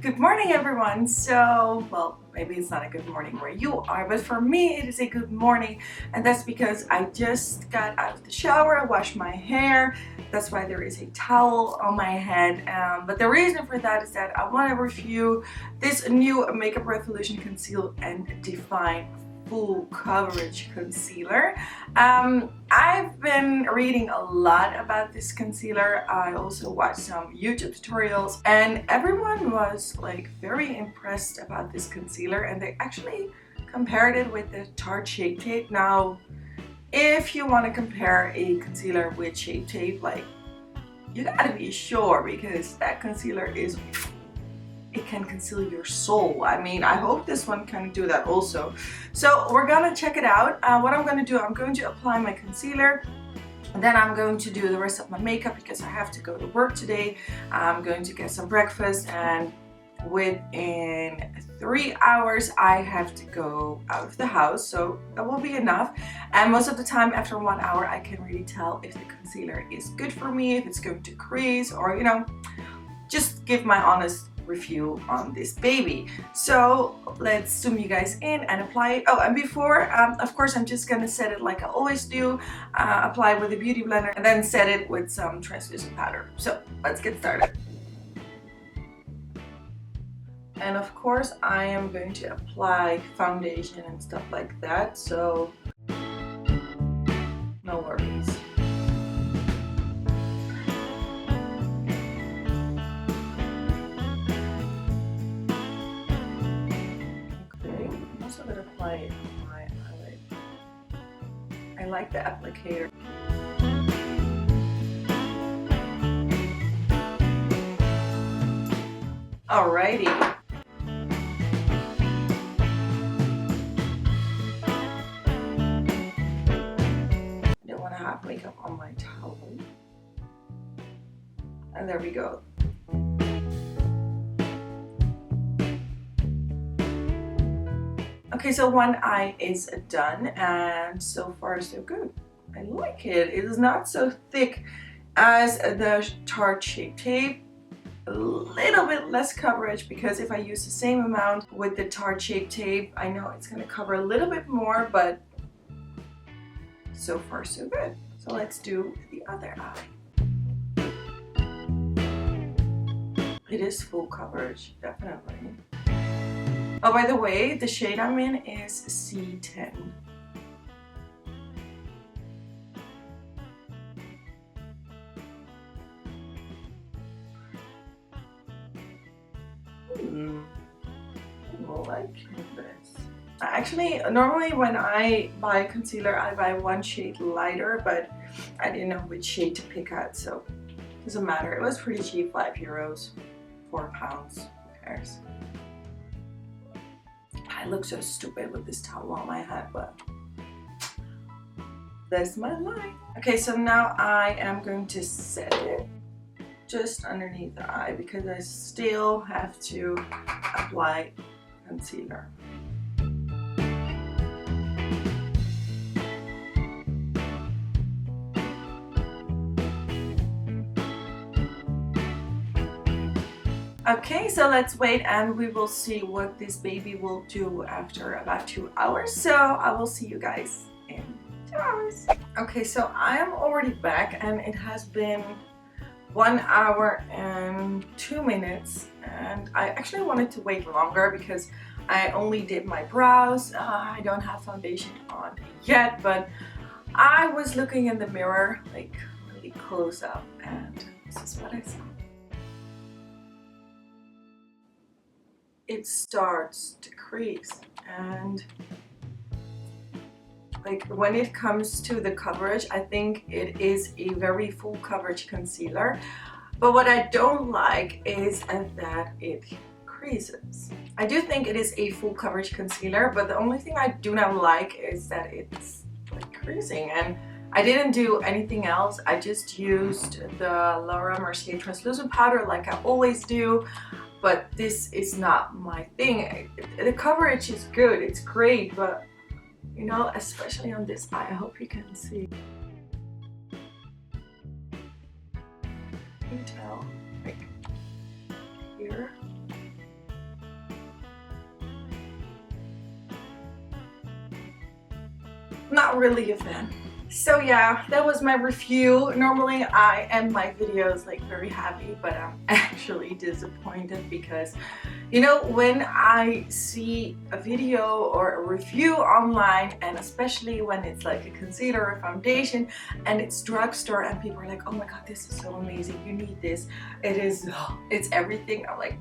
Good morning, everyone. So, well, maybe it's not a good morning where you are, but for me it is a good morning, and that's because I just got out of the shower, I washed my hair. That's why there is a towel on my head. But the reason for that is that I want to review this new Makeup Revolution Conceal and Define Full Coverage Concealer. I've been reading a lot about this concealer. I also watched some YouTube tutorials, and everyone was like very impressed about this concealer, and they actually compared it with the Tarte Shape Tape. Now, if you want to compare a concealer with Shape Tape, like, you gotta be sure, because that concealer it can conceal your soul. I mean, I hope this one can do that also. So we're gonna check it out. What I'm gonna do, I'm going to apply my concealer, and then I'm going to do the rest of my makeup because I have to go to work today. I'm going to get some breakfast, and within 3 hours I have to go out of the house, so that will be enough. And most of the time after 1 hour I can really tell if the concealer is good for me, if it's going to crease, or, you know, just give my honest review on this baby. So let's zoom you guys in and apply it. Oh, and before, of course, I'm just gonna set it like I always do, apply it with a beauty blender, and then set it with some translucent powder. So let's get started. And of course I am going to apply foundation and stuff like that, so no worries. Apply it on my eyelid. I like the applicator. Alrighty. I don't want to have makeup on my towel. And there we go. Okay, so one eye is done, and so far so good. I like it. It is not so thick as the Tarte Shape Tape. A little bit less coverage, because if I use the same amount with the Tarte Shape Tape, I know it's going to cover a little bit more, but so far so good. So let's do the other eye. It is full coverage, definitely. Oh, by the way, the shade I'm in is C10. I like this. Actually, normally when I buy concealer, I buy one shade lighter, but I didn't know which shade to pick out, so it doesn't matter. It was pretty cheap, €5, £4. Who cares? I look so stupid with this towel on my head, but that's my life. Okay, so now I am going to set it just underneath the eye, because I still have to apply concealer. Okay, so let's wait and we will see what this baby will do after about 2 hours. So I will see you guys in 2 hours. Okay, so I am already back, and it has been 1 hour and 2 minutes, and I actually wanted to wait longer because I only did my brows. I don't have foundation on yet, but I was looking in the mirror like really close up, and this is what I saw. It starts to crease, and like when it comes to the coverage, I think it is a very full coverage concealer, but what I don't like is that it creases. I do think it is a full coverage concealer, but the only thing I do not like is that it's like creasing, and I didn't do anything else. I just used the Laura Mercier translucent powder like I always do. But this is not my thing. The coverage is good, it's great, but you know, especially on this eye, I hope you can see. Can you tell? Like here. Not really a fan. So yeah, that was my review. Normally I end my videos like very happy, but I'm actually disappointed because, you know, when I see a video or a review online, and especially when it's like a concealer or foundation and it's drugstore and people are like, oh my god, this is so amazing, you need this, it is, it's everything, I'm like,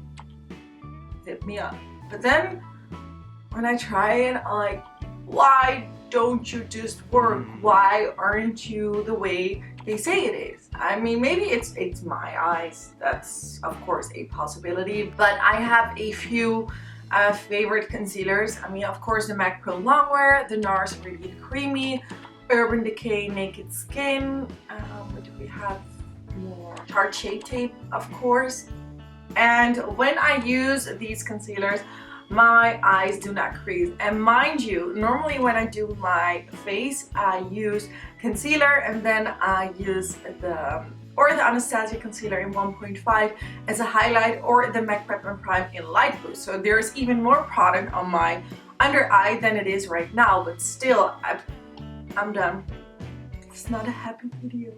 hit me up. But then when I try it, I'm like, why don't you just work? Why aren't you the way they say it is? I mean, maybe it's my eyes. That's of course a possibility, but I have a few favorite concealers. I mean, of course, the MAC Pro Longwear, the NARS Radiant Creamy, Urban Decay Naked Skin. What do we have more? Tarte Shape Tape, of course. And when I use these concealers, my eyes do not crease. And mind you, normally when I do my face, I use concealer and then I use the Anastasia concealer in 1.5 as a highlight, or the MAC Prep and Prime in light blue. So there's even more product on my under eye than it is right now, but still, I'm done. It's not a happy video.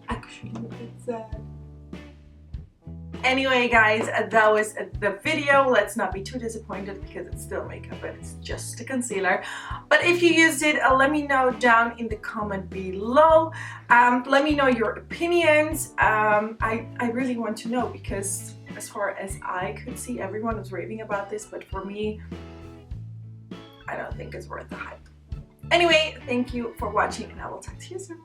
Actually, a bit sad. Anyway guys, that was the video. Let's not be too disappointed because it's still makeup and it's just a concealer. But if you used it, let me know down in the comment below. Let me know your opinions. I really want to know, because as far as I could see, everyone was raving about this, but for me, I don't think it's worth the hype. Anyway, thank you for watching and I will talk to you soon.